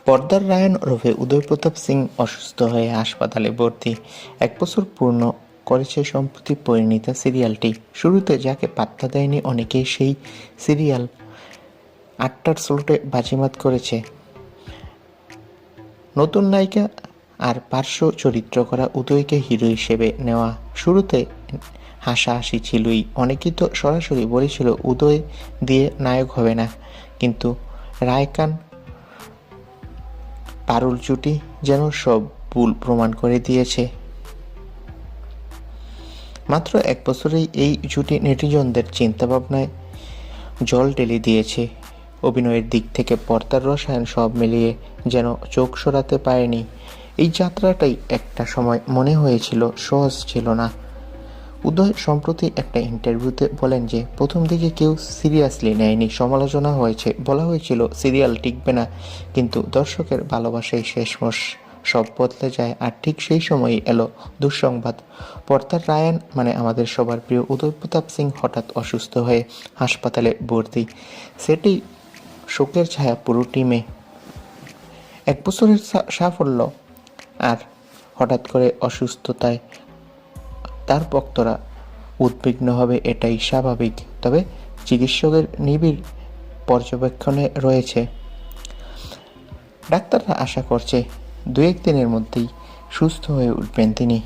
পর্দার রায়ান ওরফে উদয় প্রতাপ সিং অসুস্থ হয়ে হাসপাতালে ভর্তি। 1 বছর পূর্ণ করেছে সম্প্রতি পরিণীতা সিরিয়ালটি। শুরুতে যাকে পাত্তা দেয়নি অনেকেই, সেই সিরিয়াল 8টার স্লটে বাজিমাত করেছে। নতুন নায়িকা আর পার্শ্ব চরিত্র করা উদয়কে হিরো হিসেবে নেওয়া শুরুতে হাসাহাসি ছিলই। অনেকেই তো সরাসরি বলেছিল উদয় দিয়ে নায়ক হবে না, কিন্তু রায়কান পারুল জুটি যেন সব ভুল প্রমাণ করে দিয়েছে। মাত্র 1 বছরেই এই জুটি নেটিজনদের চিন্তাভাবনায় জল ঢেলে দিয়েছে। অভিনয়ের দিক থেকে পর্দার রসায়ন সব মিলিয়ে যেন চোখ সরাতে পারেনি। এই যাত্রাটাই একটা সময় মনে হয়েছিল সহজ ছিল না। উদয় সম্প্রতি একটা ইন্টারভিউতে বলেন যে প্রথম দিকে কেউ সিরিয়াসলি নেয়নি, সমালোচনা হয়েছে, বলা হয়েছিল সিরিয়াল টিকবে না, কিন্তু দর্শকের ভালোবাসায় শেষমেশ সব বদলে যায়। আর ঠিক সেই সময়ই এলো দুঃসংবাদ। পর্দার রায়ান মানে আমাদের সবার প্রিয় উদয় প্রতাপ সিং হঠাৎ অসুস্থ হয়ে হাসপাতালে ভর্তি। সেটি শোকের ছায়া পুরো টিমে। 1 বছরের সাফল্য আর হঠাৎ করে অসুস্থতায় তার ভক্তরা উদ্বিগ্ন হবে, এটাই স্বাভাবিক। তবে চিকিৎসকের নিবিড় পর্যবেক্ষণে রয়েছে। ডাক্তাররা আশা করছে 2-1 দিনের মধ্যেই সুস্থ হয়ে উঠবেন তিনি।